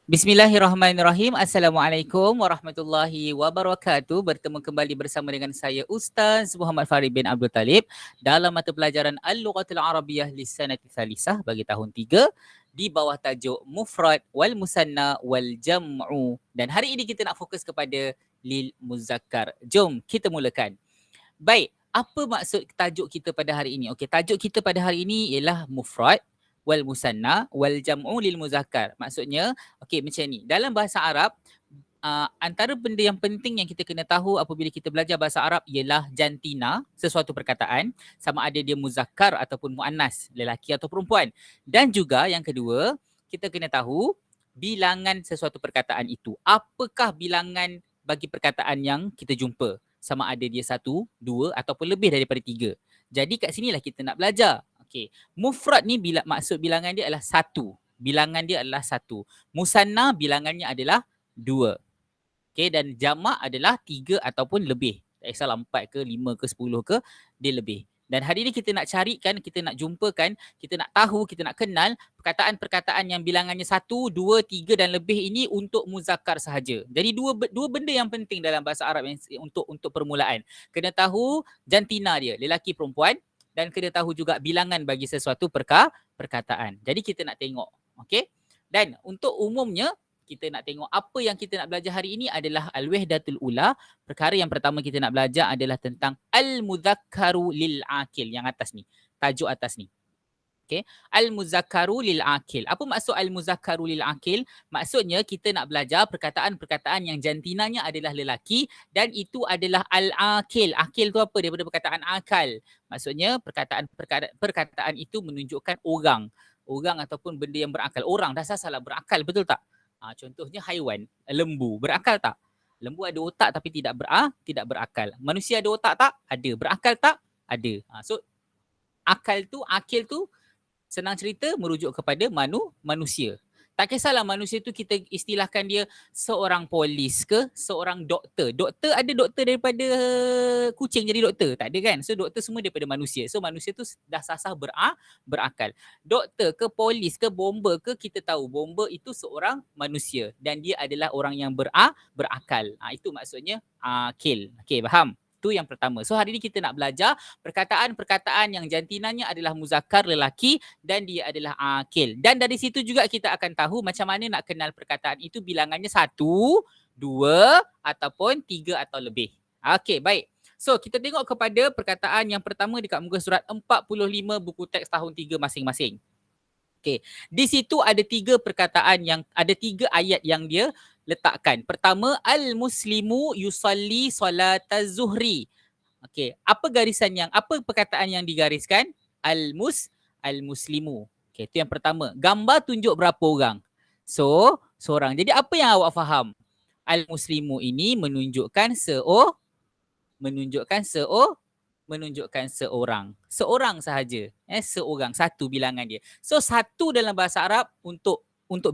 Bismillahirrahmanirrahim. Assalamualaikum warahmatullahi wabarakatuh. Bertemu kembali bersama dengan saya Ustaz Muhammad Farid bin Abdul Talib dalam mata pelajaran Al-Lughatul Arabiyyah Lisanati Thalithah bagi tahun 3 di bawah tajuk Mufrad wal Musanna wal Jam'u. Dan hari ini kita nak fokus kepada lil muzakkar. Jom kita mulakan. Baik, apa maksud tajuk kita pada hari ini? Okey, tajuk kita pada hari ini ialah mufrad wal musanna wal jam'u lil muzakkar. Maksudnya, okey macam ni. Dalam bahasa Arab, antara benda yang penting yang kita kena tahu apabila kita belajar bahasa Arab ialah jantina, sesuatu perkataan, sama ada dia muzakkar ataupun muannas, lelaki atau perempuan. Dan juga yang kedua, kita kena tahu bilangan sesuatu perkataan itu. Apakah bilangan bagi perkataan yang kita jumpa? Sama ada dia 1, 2 ataupun lebih daripada 3. Jadi kat sinilah kita nak belajar. Okey, mufrad ni maksud bilangan dia adalah 1. Bilangan dia adalah 1. Musanna bilangannya adalah 2. Okey, dan jamak adalah 3 ataupun lebih. Tak kisahlah 4 ke 5 ke 10 ke, dia lebih. Dan hari ini kita nak carikan, kita nak jumpakan, kita nak tahu, kita nak kenal perkataan-perkataan yang bilangannya 1, 2, 3 dan lebih ini untuk muzakkar sahaja. Jadi dua benda yang penting dalam bahasa Arab yang untuk permulaan. Kena tahu jantina dia, lelaki perempuan, dan kena tahu juga bilangan bagi sesuatu perkataan. Jadi kita nak tengok. Okey? Dan untuk umumnya kita nak tengok apa yang kita nak belajar hari ini adalah al-wahdatul ula. Perkara yang pertama kita nak belajar adalah tentang al-muzakkaru lil akil, yang atas ni, tajuk atas ni. Okey, al-muzakkaru lil akil. Apa maksud al-muzakkaru lil akil? Maksudnya kita nak belajar perkataan-perkataan yang jantinanya adalah lelaki dan itu adalah al-akil. Akil tu apa? Daripada perkataan akal. Maksudnya perkataan itu menunjukkan orang. Orang ataupun benda yang berakal. Orang dah salah berakal, betul tak? Contohnya haiwan, lembu, berakal tak? Lembu ada otak tapi tidak berakal. Manusia ada otak tak? Ada. Berakal tak? Ada. So akil tu senang cerita merujuk kepada manusia. Tak kisahlah manusia tu kita istilahkan dia seorang polis ke, seorang doktor. Doktor ada doktor daripada kucing jadi doktor? Tak ada kan? So doktor semua daripada manusia. So manusia tu dah sah-sah berakal. Doktor ke, polis ke, bomba ke, kita tahu bomba itu seorang manusia dan dia adalah orang yang berakal. Itu maksudnya akil. Okey, faham? Itu yang pertama. So hari ini kita nak belajar perkataan-perkataan yang jantinanya adalah muzakkar lelaki dan dia adalah akil. Dan dari situ juga kita akan tahu macam mana nak kenal perkataan itu bilangannya 1, 2 ataupun 3 atau lebih. Okey, baik. So kita tengok kepada perkataan yang pertama dekat muka surat 45 buku teks tahun 3 masing-masing. Okey, di situ ada 3 perkataan yang ada 3 ayat yang dia letakkan. Pertama, al-muslimu yusalli solataz zuhri. Okey, apa perkataan yang digariskan? Al-muslimu. Okey, itu yang pertama. Gambar tunjuk berapa orang? So, seorang. Jadi apa yang awak faham? Al-muslimu ini menunjukkan seorang. Seorang sahaja. Seorang, satu bilangan dia. So satu dalam bahasa Arab untuk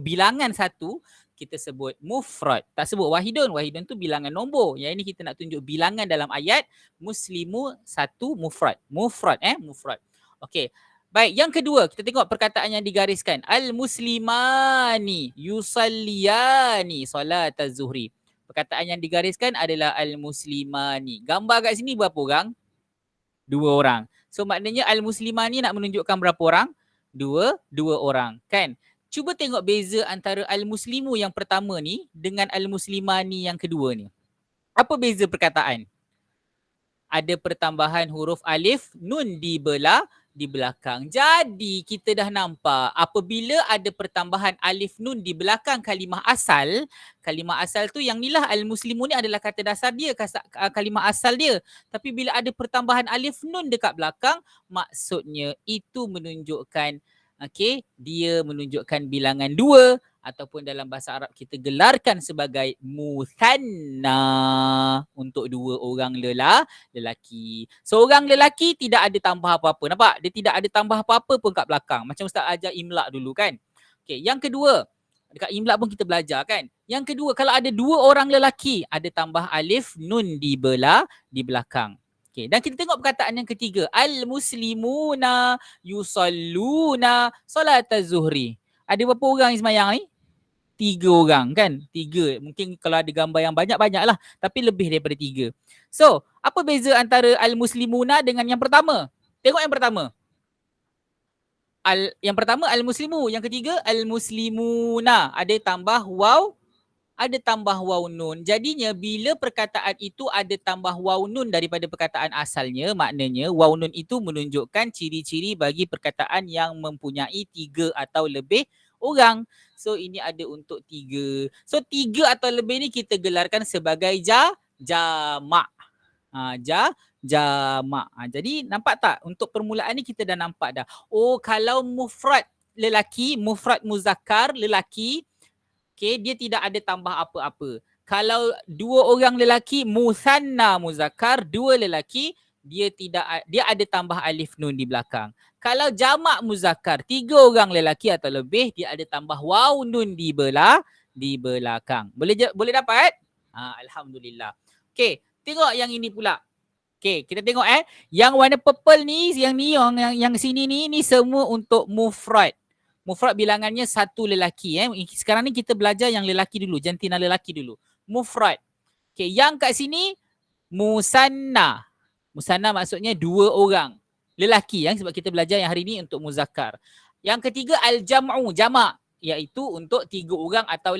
bilangan satu kita sebut mufrad. Tak sebut wahidun. Wahidun tu bilangan nombor. Yang ini kita nak tunjuk bilangan dalam ayat muslimu satu mufrad. Mufrad. Okey. Baik, yang kedua kita tengok perkataan yang digariskan. Al-muslimani yusalliyani solataz zuhri. Perkataan yang digariskan adalah al-muslimani. Gambar kat sini berapa orang? 2 orang. So maknanya al-muslimani nak menunjukkan berapa orang? 2 orang. Kan? Cuba tengok beza antara al-muslimu yang pertama ni dengan al-muslimani yang kedua ni. Apa beza perkataan? Ada pertambahan huruf alif nun di belakang. Jadi kita dah nampak apabila ada pertambahan alif nun di belakang kalimah asal tu yang nilah al-muslimu ni adalah kata dasar dia, kalimah asal dia. Tapi bila ada pertambahan alif nun dekat belakang, maksudnya itu menunjukkan dia menunjukkan bilangan 2 ataupun dalam bahasa Arab kita gelarkan sebagai muthanna untuk 2 orang lelaki. Seorang lelaki tidak ada tambah apa-apa. Nampak? Dia tidak ada tambah apa-apa pun kat belakang. Macam Ustaz ajar imla dulu kan. Okey, yang kedua, dekat imla pun kita belajar kan. Yang kedua, kalau ada 2 orang lelaki, ada tambah alif nun di belakang. Okay. Dan kita tengok perkataan yang ketiga. Al-muslimuna yusalluna solataz zuhri. Ada berapa orang yang semayang ni? 3 orang kan. 3. Mungkin kalau ada gambar yang banyak-banyak lah. Tapi lebih daripada 3. So, apa beza antara al-muslimuna dengan yang pertama? Tengok yang pertama. Yang pertama al-muslimu, yang ketiga al-muslimuna. Ada tambah waw, ada tambah waw nun. Jadinya bila perkataan itu ada tambah waw nun daripada perkataan asalnya, maknanya waw nun itu menunjukkan ciri-ciri bagi perkataan yang mempunyai 3 atau lebih orang. So ini ada untuk 3. So 3 atau lebih ni kita gelarkan sebagai jamak. Jamak. Jadi nampak tak untuk permulaan ni kita dah nampak dah. Oh, kalau mufrad lelaki, mufrad muzakkar lelaki, okay, dia tidak ada tambah apa-apa. Kalau 2 orang lelaki, musanna muzakkar, 2 lelaki, dia ada tambah alif nun di belakang. Kalau jamak muzakkar, 3 orang lelaki atau lebih, dia ada tambah waw nun di belakang. Boleh dapat? Alhamdulillah. Okey, tengok yang ini pula. Okey, kita tengok yang warna purple ni, yang sini ni semua untuk mufrad. Mufrad bilangannya 1 lelaki. Sekarang ni kita belajar yang lelaki dulu, jantina lelaki dulu. Mufrad. Okey, yang kat sini musanna. Musanna maksudnya 2 orang lelaki sebab kita belajar yang hari ni untuk muzakkar. Yang ketiga al-jam'u, jamak, iaitu untuk 3 orang atau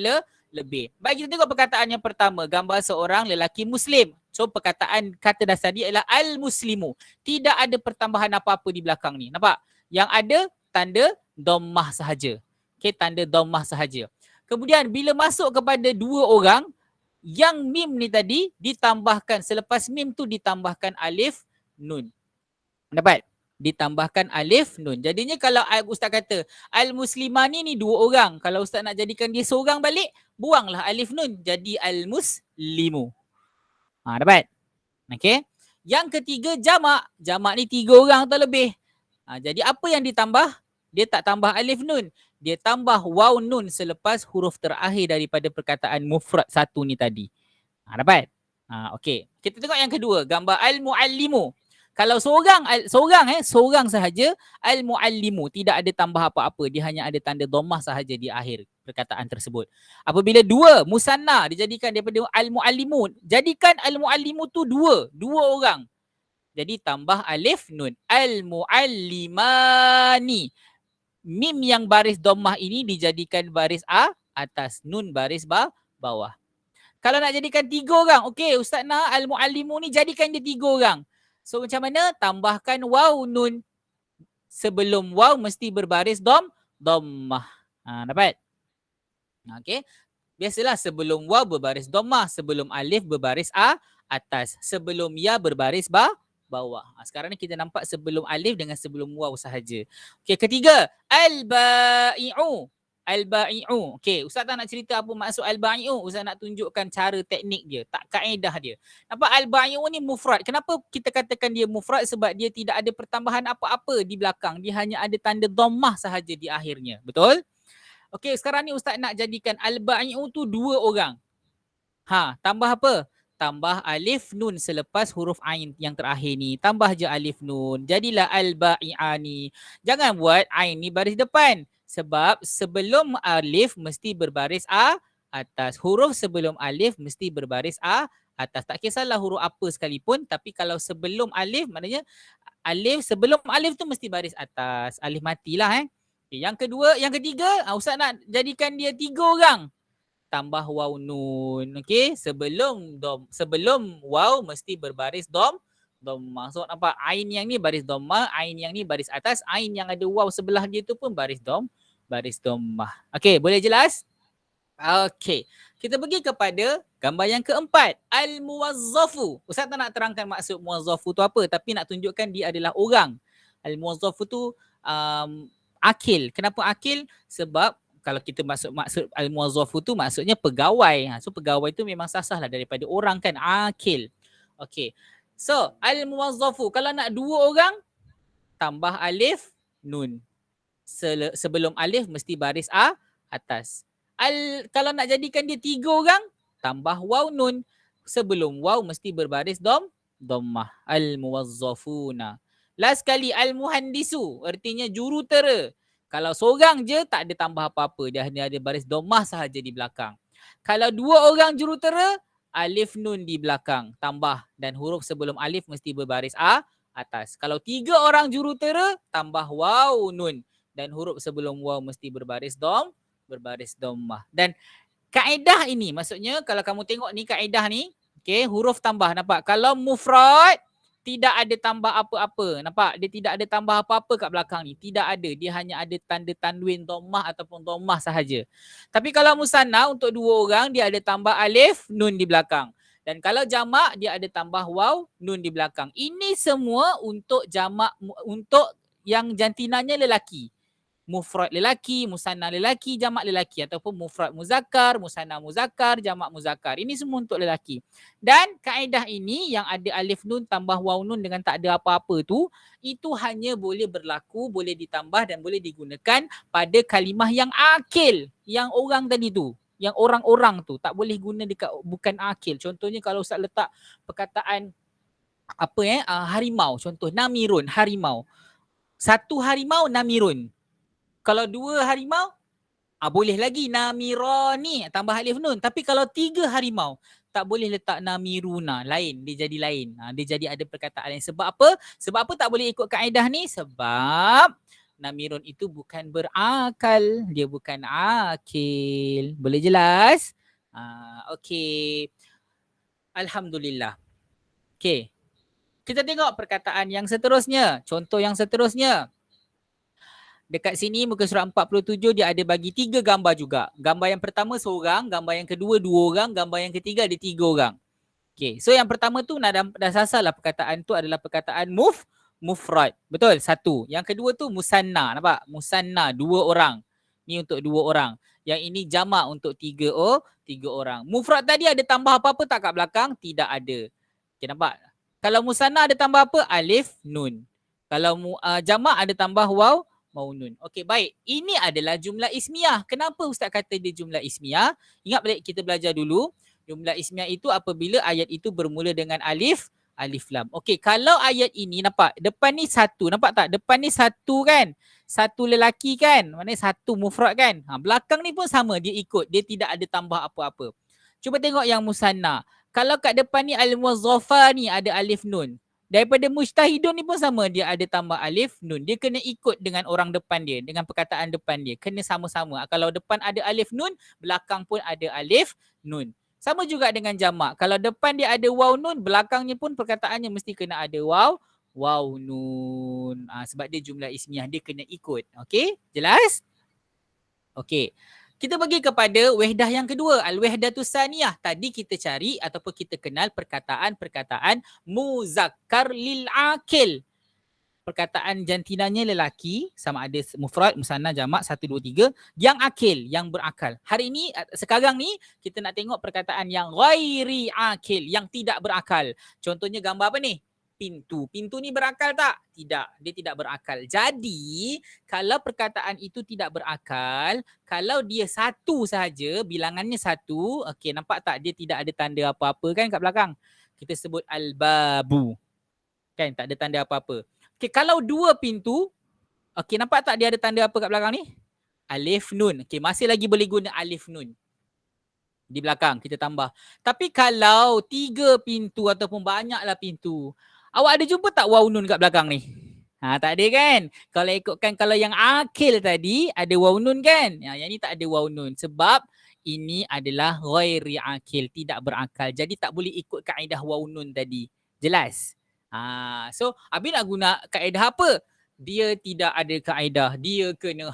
lebih. Baik, kita tengok perkataan yang pertama, gambar seorang lelaki muslim. So perkataan kata dasar dia ialah al-muslimu. Tidak ada pertambahan apa-apa di belakang ni. Nampak? Yang ada tanda dhammah sahaja. Okey, tanda dhammah sahaja. Kemudian bila masuk kepada 2 orang, yang mim ni tadi ditambahkan, selepas mim tu ditambahkan alif nun. Dapat? Ditambahkan alif nun. Jadinya kalau ustaz kata al-muslimani ni 2 orang, kalau ustaz nak jadikan dia seorang balik, buanglah alif nun, jadi al-muslimu. Dapat? Okey. Yang ketiga jamak. Jamak ni 3 orang atau lebih. Jadi apa yang ditambah? Dia tak tambah alif nun. Dia tambah waw nun selepas huruf terakhir daripada perkataan mufrad 1 ni tadi. Dapat? Okey. Kita tengok yang kedua, gambar al-muallimu. Kalau seorang sahaja, al-muallimu, tidak ada tambah apa-apa, dia hanya ada tanda dhammah sahaja di akhir perkataan tersebut. Apabila 2 musanna dijadikan daripada al-muallimu, jadikan al-muallimu tu 2 orang. Jadi tambah alif nun, al-muallimani. Mim yang baris dhammah ini dijadikan baris atas, nun baris bawah. Kalau nak jadikan 3 orang, okey, ustaz nak al-muallimu ni jadikan dia 3 orang. So macam mana? Tambahkan waw nun. Sebelum waw mesti berbaris dhammah. Dapat? Okey. Biasalah sebelum waw berbaris dhammah, sebelum alif berbaris atas, sebelum ya berbaris bawah. Sekarang ni kita nampak sebelum alif dengan sebelum waw sahaja. Okey, ketiga, al-ba'i'u. Al-ba'i'u. Okey, ustaz tak nak cerita apa maksud al-ba'i'u. Ustaz nak tunjukkan cara teknik dia, tak kaedah dia. Nampak al-ba'i'u ni mufrad. Kenapa kita katakan dia mufrad? Sebab dia tidak ada pertambahan apa-apa di belakang. Dia hanya ada tanda dhammah sahaja di akhirnya. Betul? Okey, sekarang ni ustaz nak jadikan al-ba'i'u tu 2 orang. Tambah apa? Tambah alif nun selepas huruf ain yang terakhir ni. Tambah je alif nun. Jadilah al-ba'i'ani. Jangan buat ain ni baris depan. Sebab sebelum alif mesti berbaris atas. Huruf sebelum alif mesti berbaris atas. Tak kisahlah huruf apa sekalipun. Tapi kalau sebelum alif, maknanya alif, sebelum alif tu mesti baris atas. Alif matilah. Yang kedua, yang ketiga, ustaz nak jadikan dia 3 orang. Tambah waw nun. Okey, sebelum waw mesti berbaris dhammah. So nampak ain yang ni baris dhammah, ain yang ni baris atas, ain yang ada waw sebelah dia tu pun baris dhammah. Okey, boleh jelas? Okey. Kita pergi kepada gambar yang keempat, al-muwazzafu. Ustaz tak nak terangkan maksud muwazzafu tu apa, tapi nak tunjukkan dia adalah orang. Al-muwazzafu tu akil. Kenapa akil? Sebab kalau kita maksud al-muwazzafu tu maksudnya pegawai. So pegawai tu memang sasah lah daripada orang kan, akil. Okey. So al-muwazzafu kalau nak 2 orang, tambah alif nun. Sebelum alif mesti baris atas. Kalau nak jadikan dia 3 orang, tambah waw nun. Sebelum waw mesti berbaris dhammah. Al-muwazzafuna. Last kali al-muhandisu, artinya jurutera. Kalau seorang je tak ada tambah apa-apa, dia hanya ada baris dhammah sahaja di belakang. Kalau dua orang jurutera, alif nun di belakang tambah dan huruf sebelum alif mesti berbaris atas. Kalau tiga orang jurutera, tambah waw nun dan huruf sebelum waw mesti berbaris dhammah. Dan kaedah ini maksudnya kalau kamu tengok ni kaedah ni, okey, huruf tambah nampak. Kalau mufrad tidak ada tambah apa-apa. Nampak? Dia tidak ada tambah apa-apa kat belakang ni. Tidak ada. Dia hanya ada tanda tanwin dhammah ataupun dhammah sahaja. Tapi kalau musanna untuk dua orang dia ada tambah alif nun di belakang. Dan kalau jamak dia ada tambah waw nun di belakang. Ini semua untuk jamak, untuk yang jantinanya lelaki. Mufrad lelaki, musanna lelaki, jamak lelaki ataupun mufrad muzakkar, musanna muzakkar, jamak muzakkar. Ini semua untuk lelaki. Dan kaedah ini yang ada alif nun tambah waw nun dengan tak ada apa-apa tu, itu hanya boleh berlaku, boleh ditambah dan boleh digunakan pada kalimah yang akil, yang orang tadi tu. Yang orang-orang tu tak boleh guna dekat bukan akil. Contohnya kalau Ustaz letak perkataan harimau, contoh namirun, harimau. Satu harimau namirun. Kalau dua harimau, boleh lagi namirani tambah alif nun. Tapi kalau tiga harimau, tak boleh letak namiruna. Lain, dia jadi lain. Dia jadi ada perkataan lain. Sebab apa? Sebab apa tak boleh ikut kaedah ni? Sebab namirun itu bukan berakal. Dia bukan akil. Boleh jelas? Okey. Alhamdulillah. Okey. Kita tengok perkataan yang seterusnya. Contoh yang seterusnya. Dekat sini muka surat 47 dia ada bagi 3 gambar juga. Gambar yang pertama seorang, gambar yang kedua 2 orang, gambar yang ketiga ada 3 orang. Okay, so yang pertama tu dah sasalah perkataan tu adalah perkataan mufrad. Betul? Satu. Yang kedua tu musanna. Nampak? Musanna 2 orang. Ni untuk 2 orang. Yang ini jamak untuk 3 orang. Mufrad tadi ada tambah apa-apa tak kat belakang? Tidak ada. Okay, nampak? Kalau musanna ada tambah apa? Alif, nun. Kalau jamak ada tambah waw, maunun. Okey, baik. Ini adalah jumlah ismiyah. Kenapa Ustaz kata dia jumlah ismiyah? Ingat balik kita belajar dulu. Jumlah ismiyah itu apabila ayat itu bermula dengan alif lam. Okey, kalau ayat ini nampak depan ni satu, nampak tak? Depan ni satu kan? Satu lelaki kan? Maknanya satu mufrad kan? Belakang ni pun sama, dia ikut. Dia tidak ada tambah apa-apa. Cuba tengok yang musanna. Kalau kat depan ni al-muzaffar ni ada alif nun. Daripada mujtahidun ni pun sama, dia ada tambah alif nun. Dia kena ikut dengan orang depan dia, dengan perkataan depan dia. Kena sama-sama. Kalau depan ada alif nun, belakang pun ada alif nun. Sama juga dengan jamak. Kalau depan dia ada waw nun, belakangnya pun perkataannya mesti kena ada waw nun. Sebab dia jumlah ismiyah, dia kena ikut. Okey? Jelas? Okey. Kita pergi kepada wahdah yang kedua, al-wahdatus saniyah. Tadi kita cari ataupun kita kenal perkataan-perkataan muzakkar lil akil. Perkataan jantinanya lelaki, sama ada mufrad, musanna, jamak, 1, 2, 3. Yang akil, yang berakal. Hari ini, sekarang ni, kita nak tengok perkataan yang ghairi akil, yang tidak berakal. Contohnya gambar apa ni? Pintu. Pintu ni berakal tak? Tidak. Dia tidak berakal. Jadi, kalau perkataan itu tidak berakal, kalau dia satu sahaja, bilangannya satu, okey, nampak tak? Dia tidak ada tanda apa-apa kan kat belakang? Kita sebut al-babu. Kan? Tak ada tanda apa-apa. Okey, kalau dua pintu, okey, nampak tak dia ada tanda apa kat belakang ni? Alif nun. Okey, masih lagi boleh guna alif nun. Di belakang kita tambah. Tapi kalau 3 pintu ataupun banyaklah pintu, awak ada jumpa tak waw nun kat belakang ni? Tak ada kan? Kalau ikutkan kalau yang akil tadi ada waw nun kan? Yang ni tak ada waw nun sebab ini adalah ghairi akil, tidak berakal. Jadi tak boleh ikut kaedah waw nun tadi. Jelas? So Abi nak guna kaedah apa? Dia tidak ada kaedah. Dia kena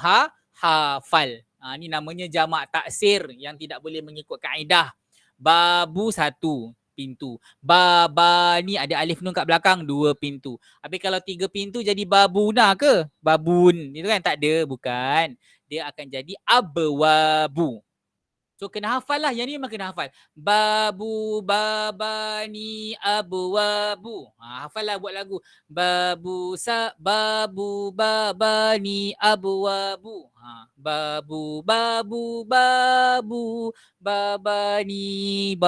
hafal. Ni namanya jamak taksir yang tidak boleh mengikut kaedah. Babu 1 pintu. Baba ni ada alif nun kat belakang 2 pintu. Habis kalau 3 pintu jadi babuna ke? Babun. Itu kan tak ada, bukan. Dia akan jadi abwabu. So kena hafal lah. Yang ni memang kena hafal. Babu babani abwabu. Hafal lah buat lagu. Babu babani abwabu. Babu babani.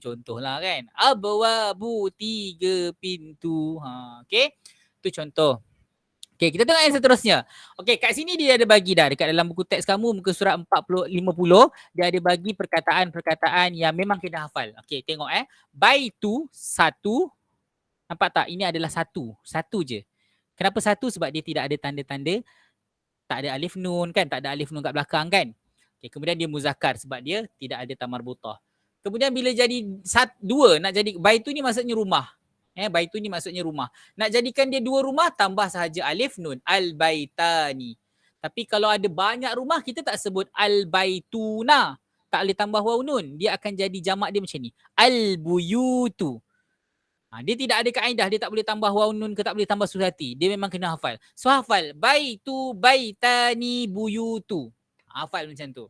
Contoh lah kan. Abwabu 3 pintu. Okay. Itu contoh. Okey, kita tengok yang seterusnya. Okey, kat sini dia ada bagi dah dekat dalam buku teks kamu muka surat 50, dia ada bagi perkataan-perkataan yang memang kena hafal. Okey, tengok baitu satu, nampak tak? Ini adalah satu, satu je. Kenapa satu? Sebab dia tidak ada tanda-tanda, tak ada alif nun kan, tak ada alif nun kat belakang kan. Okey, kemudian dia muzakkar sebab dia tidak ada tamar butah. Kemudian bila jadi dua, nak jadi baitu ni maksudnya rumah. Baitu ni maksudnya rumah. Nak jadikan dia dua rumah, tambah sahaja alif nun. Al-baitani. Tapi kalau ada banyak rumah, kita tak sebut al-baituna. Tak boleh tambah waw nun. Dia akan jadi jamak dia macam ni. Al-buyutu. Dia tidak ada kaedah. Dia tak boleh tambah waw nun ke tak boleh tambah surati. Dia memang kena hafal. So hafal. Baitu, baitani, buyutu. Hafal macam tu.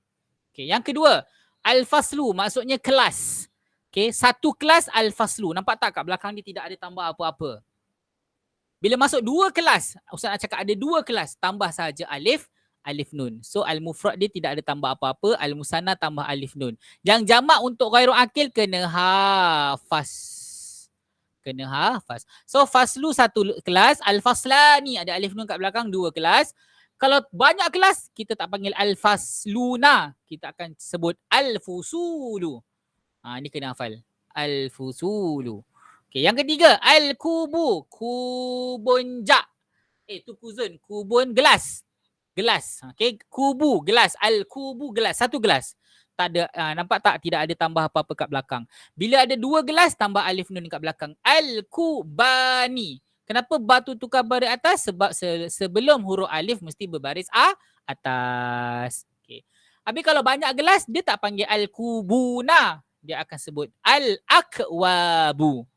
Okay, yang kedua. Al-faslu maksudnya kelas. Okay, satu kelas al-faslu. Nampak tak kat belakang dia tidak ada tambah apa-apa. Bila masuk dua kelas, Ustaz nak cakap ada dua kelas, tambah saja alif, alif nun. So al-mufrad dia tidak ada tambah apa-apa, al-musanna tambah alif nun. Yang jamak untuk ghairu akil kena hafaz. Kena hafaz. So faslu satu kelas, al-faslani ada alif nun kat belakang, dua kelas. Kalau banyak kelas, kita tak panggil al-fasluna. Kita akan sebut al-fusulu. Ini kena hafal. Al-fusulu. Okay, yang ketiga, al-kubu. Kubun jak. Tu kuzun. Kubun gelas. Gelas. Okay, kubu, gelas. Al-kubu, gelas. Satu gelas. Tak ada, nampak tak? Tidak ada tambah apa-apa kat belakang. Bila ada dua gelas, tambah alif nun kat belakang. Al-kubani. Kenapa batu tukar baris atas? Sebab sebelum huruf alif mesti berbaris atas. Okay. Habis kalau banyak gelas, dia tak panggil al-kubuna. Dia akan sebut al-akwabu.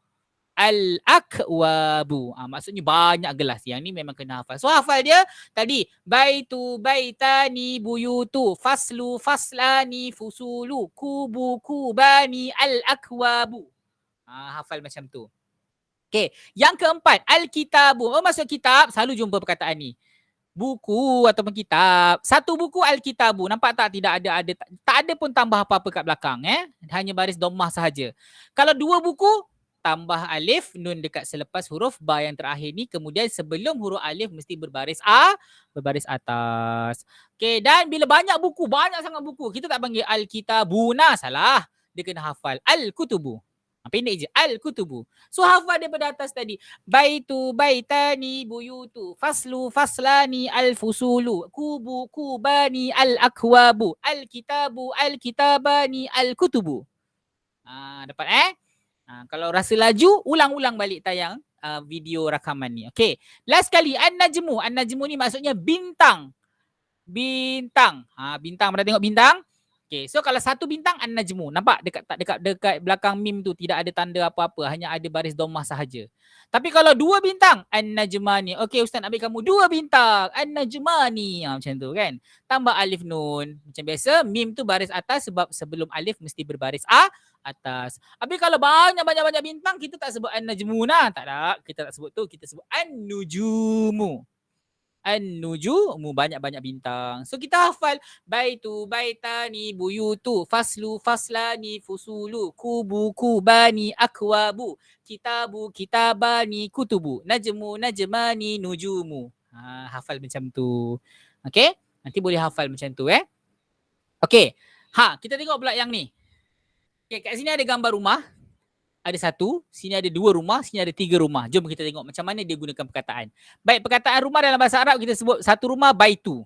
Al-akwabu. Maksudnya banyak gelas. Yang ni memang kena hafal. So hafal dia tadi. Baitu, baitani, buyutu, faslu, faslani, fusulu, kubu, kubani, al-akwabu. Hafal macam tu. Okay. Yang keempat, al-kitabu. Maksud kitab, selalu jumpa perkataan ni. Buku ataupun kitab. Satu buku al-kitabu. Nampak tak? Tidak ada tak ada pun tambah apa-apa kat belakang. Hanya baris dhammah sahaja. Kalau dua buku, tambah alif nun dekat selepas huruf ba yang terakhir ni. Kemudian sebelum huruf alif mesti berbaris berbaris atas. Okay, dan bila banyak buku, banyak sangat buku, kita tak panggil al-kitabuna. Salah. Dia kena hafal al-kutubu. Pendek je. Al-kutubu. So hafal daripada atas tadi. Baitu, baitani, buyutu. Faslu, faslani, al-fusulu. Kubu, kubani, al-akwabu. Al-kitabu, al-kitabani, al-kutubu. Dapat kalau rasa laju, ulang-ulang balik tayang video rakaman ni. Okay. Last kali. An-najmu. An-najmu ni maksudnya bintang. Bintang. Bintang. Pernah tengok bintang? Okay, so kalau satu bintang an-najmu, nampak dekat belakang mim tu tidak ada tanda apa-apa, hanya ada baris dhammah sahaja. Tapi kalau dua bintang, an-najmani. Okay, Ustaz nak ambil kamu dua bintang, an-najmani. Macam tu kan. Tambah alif nun. Macam biasa, mim tu baris atas sebab sebelum alif mesti berbaris atas. Habis kalau banyak bintang, kita tak sebut an-najmuna. Tak ada, kita tak sebut tu, kita sebut an-nujumu. An-nujumu, banyak-banyak bintang. So kita hafal baitu, baitani, buyutu, faslu, faslani, fusulu, kubu, kubani, akwabu, kitabu, kitabani, kutubu, najmu, najmani, nujumu. Hafal macam tu. Okay? Nanti boleh hafal macam tu Okay. Kita tengok pula yang ni. Okay, kat sini ada gambar rumah. Ada satu, sini ada dua rumah, sini ada tiga rumah. Jom kita tengok macam mana dia gunakan perkataan. Baik, perkataan rumah dalam bahasa Arab kita sebut satu rumah baitu.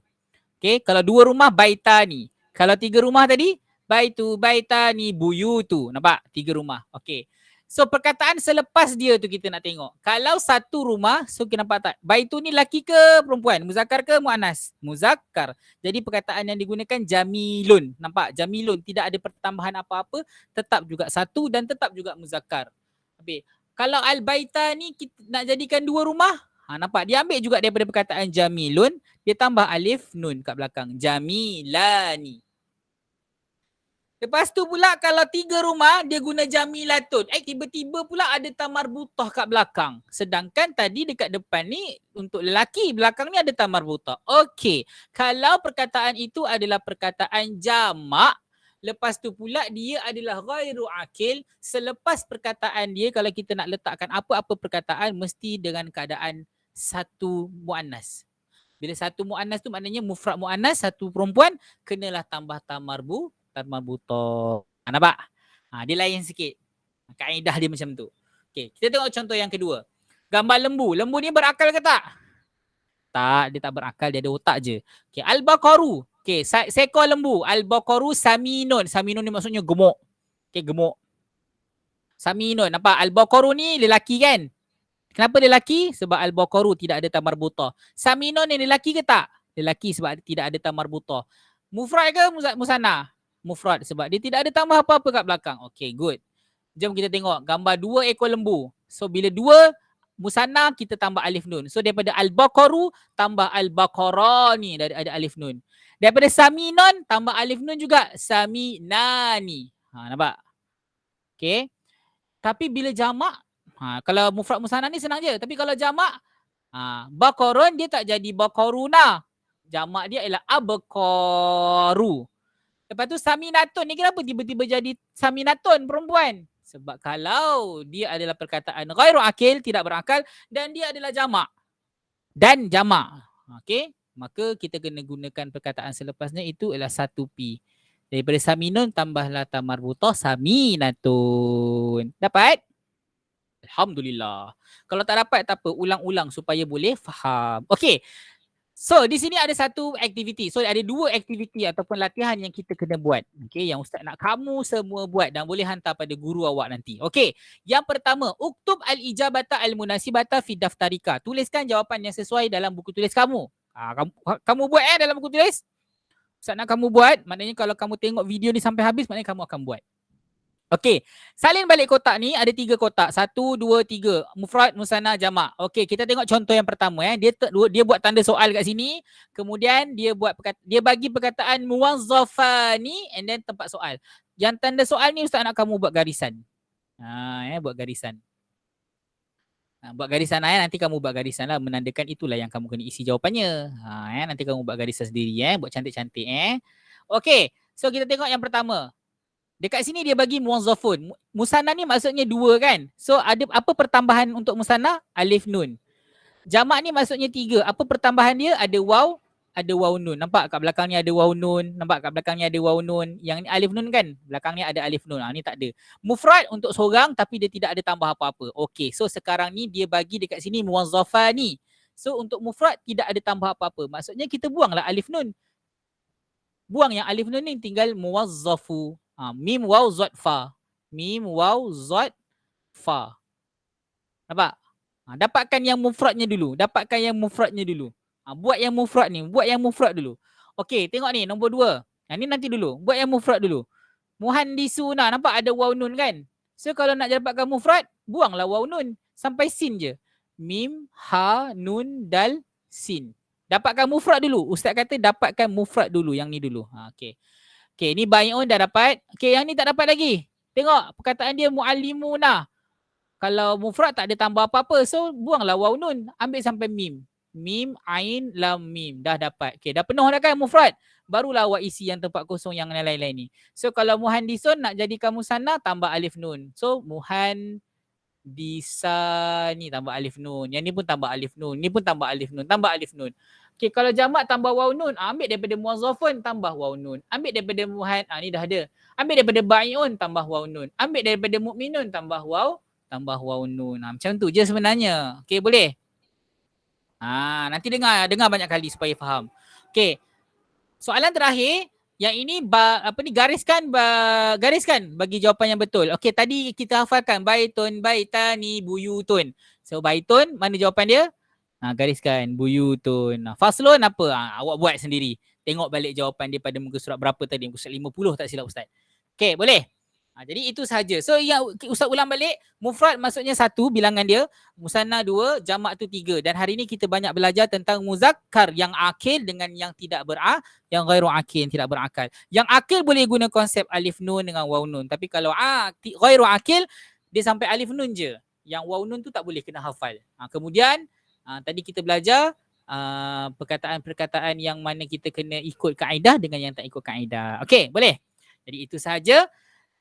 Okay, kalau dua rumah baitani. Kalau tiga rumah tadi, baitu, baitani, buyutu. Nampak? Tiga rumah. Okay. So perkataan selepas dia tu kita nak tengok. Kalau satu rumah, so kita nampak tak? Baitu ni laki ke perempuan? Muzakkar ke muannas? Muzakkar. Jadi perkataan yang digunakan jamilun. Nampak? Jamilun. Tidak ada pertambahan apa-apa. Tetap juga satu dan tetap juga muzakkar. Habis. Kalau al-baita ni kita nak jadikan dua rumah. Nampak? Dia ambil juga daripada perkataan jamilun. Dia tambah alif nun kat belakang. Jamilani. Lepas tu pula kalau tiga rumah dia guna jamilatun. Tiba-tiba pula ada tamar butah kat belakang. Sedangkan tadi dekat depan ni untuk lelaki, belakang ni ada tamar butah. Okey. Kalau perkataan itu adalah perkataan jamak, lepas tu pula dia adalah ghairu akil, selepas perkataan dia kalau kita nak letakkan apa-apa perkataan mesti dengan keadaan satu muannas. Bila satu muannas tu maknanya mufrad muannas, satu perempuan, kenalah tambah tamarbuto. Nampak? Dia lain sikit. Kaedah dia macam tu. Okey, kita tengok contoh yang kedua. Gambar lembu. Lembu ni berakal ke tak? Tak, dia tak berakal, dia ada otak je. Okey, al-baqaru. Okey, seekor lembu. Al-baqaru saminun. Saminun ni maksudnya gemuk. Okey, gemuk. Saminun. Nampak? Al-baqaru ni lelaki kan? Kenapa dia lelaki? Sebab al-baqaru tidak ada tamar buta. Saminun ni lelaki ke tak? Lelaki sebab tidak ada tamar buta. Mufrad ke musanna? Mufrad sebab dia tidak ada tambah apa-apa kat belakang. Okay, good. Jom kita tengok gambar 2 ekor lembu. So bila 2 musanna kita tambah alif nun. So daripada al-baqaru tambah al-baqara ni ada alif nun. Daripada saminun tambah alif nun juga saminani. Nampak? Okay. Tapi bila jamak, kalau mufrad musanna ni senang je. Tapi kalau jamak, baqarun dia tak jadi baqaruna. Jamak dia ialah abqaru. Lepas tu saminatun ni kenapa tiba-tiba jadi saminatun perempuan? Sebab kalau dia adalah perkataan ghairu akil, tidak berakal, dan dia adalah jamak. Dan jamak. Okay? Maka kita kena gunakan perkataan selepasnya, itu ialah 1P. Daripada saminun tambahlah tamarbuta saminatun. Dapat? Alhamdulillah. Kalau tak dapat tak apa, ulang-ulang supaya boleh faham. Okey. So di sini ada satu aktiviti. So ada 2 aktiviti ataupun latihan yang kita kena buat. Okey, yang ustaz nak kamu semua buat dan boleh hantar pada guru awak nanti. Okey. Yang pertama, uktub al-ijabata al-munasibata fi daftarika. Tuliskan jawapan yang sesuai dalam buku tulis kamu. Kamu buat dalam buku tulis. Ustaz nak kamu buat, maknanya kalau kamu tengok video ni sampai habis, maknanya kamu akan buat. Okey, salin balik kotak ni ada 3 kotak. 1, 2, 3. Mufrad, musanna, jamak. Okey, kita tengok contoh yang pertama. Dia buat tanda soal kat sini. Kemudian dia bagi perkataan muwazzafani and then tempat soal. Yang tanda soal ni ustaz nak kamu buat garisan. Buat garisan. Buat garisan nanti kamu buat garisan lah, menandakan itulah yang kamu kena isi jawapannya. Nanti kamu buat garisan sendiri buat cantik-cantik Okey, so kita tengok yang pertama. Dekat sini dia bagi muwazzafun. Musanna ni maksudnya 2 kan? So ada apa pertambahan untuk musanna? Alif nun. Jamak ni maksudnya 3. Apa pertambahan dia? Ada waw nun. Nampak kat belakang ni ada waw nun. Nampak kat belakang ni ada waw nun. Yang ni alif nun kan? Belakang ni ada alif nun. Ni tak ada. Mufrad untuk seorang tapi dia tidak ada tambah apa-apa. Okey, so sekarang ni dia bagi dekat sini muwazzafani. So untuk mufrad tidak ada tambah apa-apa. Maksudnya kita buanglah alif nun. Buang yang alif nun ni, tinggal muwazzafu. Mim waw zat fa. Mim waw zat fa. Nampak? Dapatkan yang mufradnya dulu. Buat yang mufrad ni. Buat yang mufrad dulu. Okey, tengok ni nombor 2. Ni nanti dulu. Buat yang mufrad dulu. Muhandisuna. Nampak ada waw nun kan? So kalau nak dapatkan mufrad, buanglah waw nun. Sampai sin je. Mim, ha, nun, dal, sin. Dapatkan mufrad dulu. Ustaz kata dapatkan mufrad dulu. Yang ni dulu. Okey. Okay, ni bai'un dah dapat. Okay, yang ni tak dapat lagi. Tengok, perkataan dia mu'allimuna. Kalau mufrad tak ada tambah apa-apa, so buanglah waw nun. Ambil sampai mim. Mim, ain, lam, mim. Dah dapat. Okay, dah penuh dah kan mufrad? Barulah awak isi yang tempat kosong yang lain-lain ni. So, kalau muhandisun nak jadikan musanna, tambah alif nun. So, muhandisani tambah alif nun. Yang ni pun tambah alif nun. Ni pun tambah alif nun. Tambah alif nun. Okay, kalau jamak tambah waw nun, ambil daripada muwazzafun tambah waw nun. Ambil daripada ni dah ada. Ambil daripada bai'un tambah waw nun. Ambil daripada mukminun tambah waw nun. Macam tu je sebenarnya. Okay, boleh? Nanti dengar banyak kali supaya faham. Okay. Soalan terakhir, yang ini gariskan bagi jawapan yang betul. Okay, tadi kita hafalkan baitun, baitani, buyutun. So baitun, mana jawapan dia? Gariskan buyutun. Faslun apa? Awak buat sendiri. Tengok balik jawapan dia pada muka surat berapa tadi? Muka surat 50 tak silap ustaz. Okey, boleh? Jadi itu sahaja. So yang ustaz ulang balik, mufrad maksudnya 1 bilangan dia, musanna 2, jamak tu 3. Dan hari ni kita banyak belajar tentang muzakkar yang akil dengan yang tidak yang ghairu akil, tidak berakal. Yang akil boleh guna konsep alif nun dengan waw nun. Tapi kalau ghairu akil, dia sampai alif nun je. Yang waw nun tu tak boleh kena hafal. Kemudian tadi kita belajar perkataan-perkataan yang mana kita kena ikut kaedah dengan yang tak ikut kaedah. Okey, boleh? Jadi itu sahaja.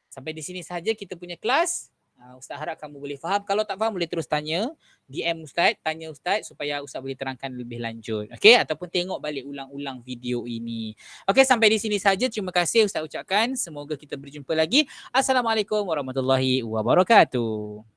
Sampai di sini sahaja kita punya kelas. Ustaz harap kamu boleh faham. Kalau tak faham boleh terus tanya, DM Ustaz, tanya Ustaz supaya Ustaz boleh terangkan lebih lanjut. Okey, ataupun tengok balik ulang-ulang video ini. Okey, sampai di sini saja. Terima kasih Ustaz ucapkan. Semoga kita berjumpa lagi. Assalamualaikum warahmatullahi wabarakatuh.